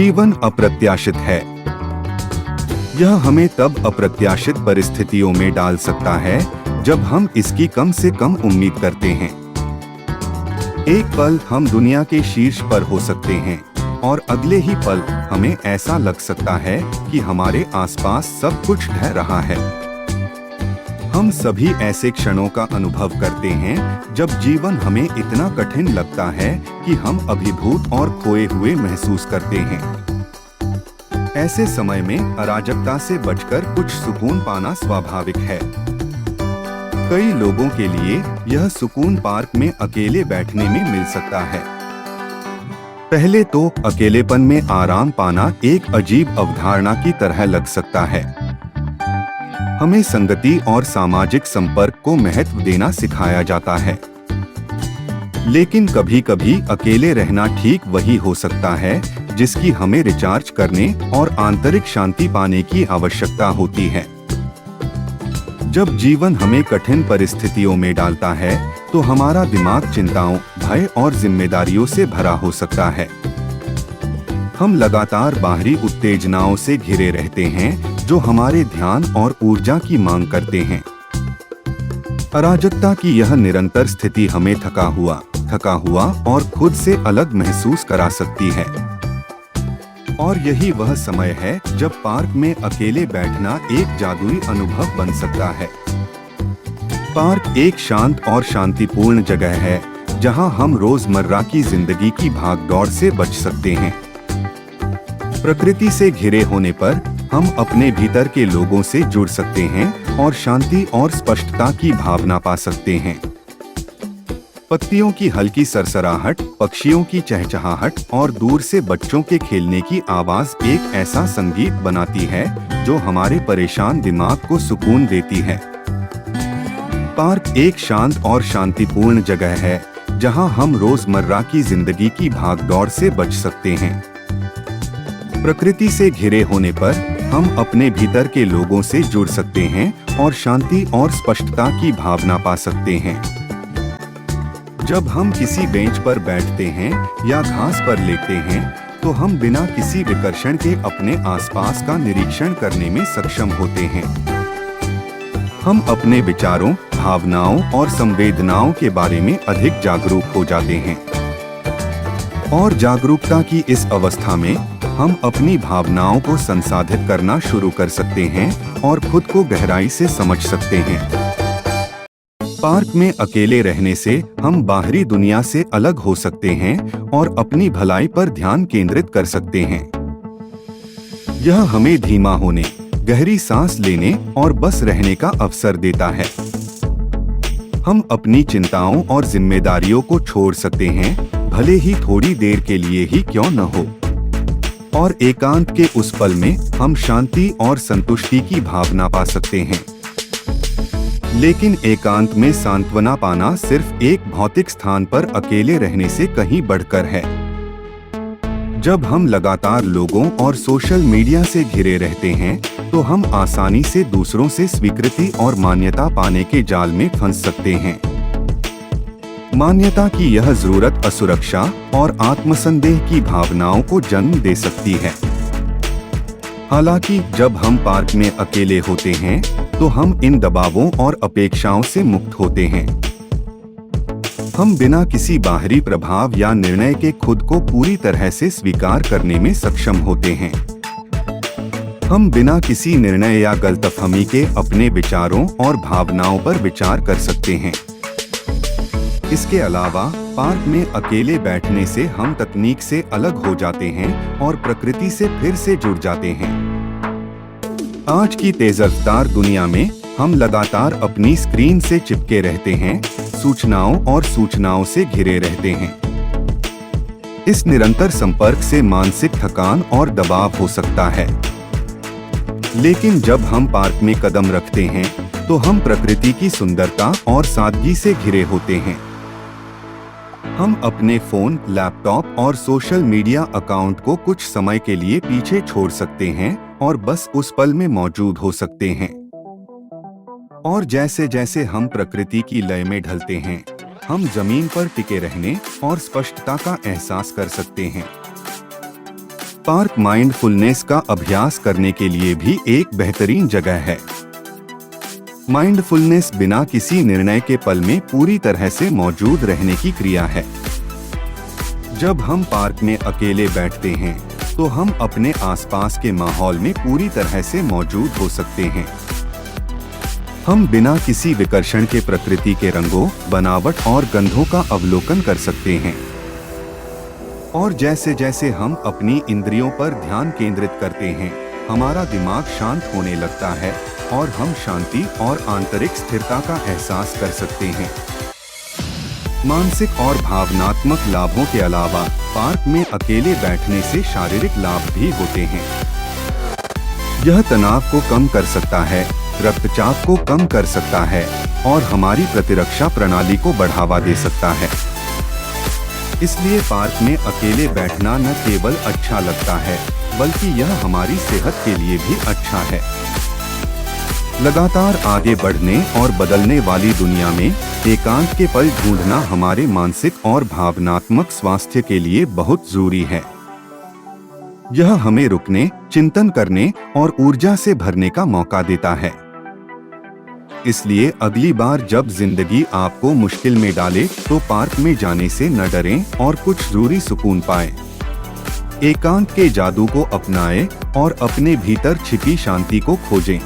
जीवन अप्रत्याशित है। यह हमें तब अप्रत्याशित परिस्थितियों में डाल सकता है जब हम इसकी कम से कम उम्मीद करते हैं। एक पल हम दुनिया के शीर्ष पर हो सकते हैं और अगले ही पल हमें ऐसा लग सकता है कि हमारे आसपास सब कुछ ढह रहा है। हम सभी ऐसे क्षणों का अनुभव करते हैं जब जीवन हमें इतना कठिन लगता है कि हम अभिभूत और खोए हुए महसूस करते हैं। ऐसे समय में अराजकता से बचकर कुछ सुकून पाना स्वाभाविक है। कई लोगों के लिए यह सुकून पार्क में अकेले बैठने में मिल सकता है। पहले तो अकेलेपन में आराम पाना एक अजीब अवधारणा की तरह लग सकता है। हमें संगति और सामाजिक संपर्क को महत्व देना सिखाया जाता है, लेकिन कभी-कभी अकेले रहना ठीक वही हो सकता है जिसकी हमें रिचार्ज करने और आंतरिक शांति पाने की आवश्यकता होती है। जब जीवन हमें कठिन परिस्थितियों में डालता है तो हमारा दिमाग चिंताओं, भय और जिम्मेदारियों से भरा हो सकता है। हम लगातार बाहरी उत्तेजनाओं से घिरे रहते हैं जो हमारे ध्यान और ऊर्जा की मांग करते हैं। अराजकता की यह निरंतर स्थिति हमें थका हुआ और खुद से अलग महसूस करा सकती है। और यही वह समय है जब पार्क में अकेले बैठना एक जादुई अनुभव बन सकता है। पार्क एक शांत और शांतिपूर्ण जगह है जहां हम रोजमर्रा की जिंदगी की भागदौड़ से बच सकते हैं। प्रकृति से घिरे होने पर हम अपने भीतर के लोगों से जुड़ सकते हैं और शांति और स्पष्टता की भावना पा सकते हैं। पत्तियों की हल्की सरसराहट, पक्षियों की चहचहाहट और दूर से बच्चों के खेलने की आवाज एक ऐसा संगीत बनाती है जो हमारे परेशान दिमाग को सुकून देती है। पार्क एक शांत और शांतिपूर्ण जगह है जहां हम रोजमर्रा की जिंदगी की भागदौड़ से बच सकते हैं। प्रकृति से घिरे होने पर हम अपने भीतर के लोगों से जुड़ सकते हैं और शांति और स्पष्टता की भावना पा सकते हैं। जब हम किसी बेंच पर बैठते हैं या घास पर लेटते हैं तो हम बिना किसी विकर्षण के अपने आसपास का निरीक्षण करने में सक्षम होते हैं। हम अपने विचारों, भावनाओं और संवेदनाओं के बारे में अधिक जागरूक हो जाते हैं। और जागरूकता की इस अवस्था में हम अपनी भावनाओं को संसाधित करना शुरू कर सकते हैं और खुद को गहराई से समझ सकते हैं। पार्क में अकेले रहने से हम बाहरी दुनिया से अलग हो सकते हैं और अपनी भलाई पर ध्यान केंद्रित कर सकते हैं। यह हमें धीमा होने, गहरी सांस लेने और बस रहने का अवसर देता है। हम अपनी चिंताओं और जिम्मेदारियों को छोड़ सकते हैं, भले ही थोड़ी देर के लिए ही क्यों न हो। और एकांत के उस पल में हम शांति और संतुष्टि की भावना पा सकते हैं। लेकिन एकांत में सांत्वना पाना सिर्फ एक भौतिक स्थान पर अकेले रहने से कहीं बढ़कर है। जब हम लगातार लोगों और सोशल मीडिया से घिरे रहते हैं तो हम आसानी से दूसरों से स्वीकृति और मान्यता पाने के जाल में फंस सकते हैं। मान्यता की यह जरूरत असुरक्षा और आत्मसंदेह की भावनाओं को जन्म दे सकती है। हालांकि जब हम पार्क में अकेले होते हैं तो हम इन दबावों और अपेक्षाओं से मुक्त होते हैं। हम बिना किसी बाहरी प्रभाव या निर्णय के खुद को पूरी तरह से स्वीकार करने में सक्षम होते हैं। हम बिना किसी निर्णय या गलतफहमी के अपने विचारों और भावनाओं पर विचार कर सकते हैं। इसके अलावा पार्क में अकेले बैठने से हम तकनीक से अलग हो जाते हैं और प्रकृति से फिर से जुड़ जाते हैं। आज की तेज रफ्तार दुनिया में हम लगातार अपनी स्क्रीन से चिपके रहते हैं, सूचनाओं से घिरे रहते हैं। इस निरंतर संपर्क से मानसिक थकान और दबाव हो सकता है। लेकिन जब हम पार्क में कदम रखते हैं तो हम प्रकृति की सुंदरता और सादगी से घिरे होते हैं। हम अपने फोन, लैपटॉप और सोशल मीडिया अकाउंट को कुछ समय के लिए पीछे छोड़ सकते हैं और बस उस पल में मौजूद हो सकते हैं। और जैसे जैसे हम प्रकृति की लय में ढलते हैं, हम जमीन पर टिके रहने और स्पष्टता का एहसास कर सकते हैं। पार्क माइंडफुलनेस का अभ्यास करने के लिए भी एक बेहतरीन जगह है। माइंडफुलनेस बिना किसी निर्णय के पल में पूरी तरह से मौजूद रहने की क्रिया है। जब हम पार्क में अकेले बैठते हैं तो हम अपने आसपास के माहौल में पूरी तरह से मौजूद हो सकते हैं। हम बिना किसी विकर्षण के प्रकृति के रंगों, बनावट और गंधों का अवलोकन कर सकते हैं। और जैसे जैसे हम अपनी इंद्रियों पर ध्यान केंद्रित करते हैं, हमारा दिमाग शांत होने लगता है और हम शांति और आंतरिक स्थिरता का एहसास कर सकते हैं। मानसिक और भावनात्मक लाभों के अलावा पार्क में अकेले बैठने से शारीरिक लाभ भी होते हैं। यह तनाव को कम कर सकता है, रक्तचाप को कम कर सकता है और हमारी प्रतिरक्षा प्रणाली को बढ़ावा दे सकता है। इसलिए पार्क में अकेले बैठना न केवल अच्छा लगता है, बल्कि यह हमारी सेहत के लिए भी अच्छा है। लगातार आगे बढ़ने और बदलने वाली दुनिया में एकांत के पल ढूंढना हमारे मानसिक और भावनात्मक स्वास्थ्य के लिए बहुत जरूरी है। यह हमें रुकने, चिंतन करने और ऊर्जा से भरने का मौका देता है। इसलिए अगली बार जब जिंदगी आपको मुश्किल में डाले तो पार्क में जाने से न डरें और कुछ जरूरी सुकून पाएं। एकांत के जादू को अपनाएं और अपने भीतर छिपी शांति को खोजें।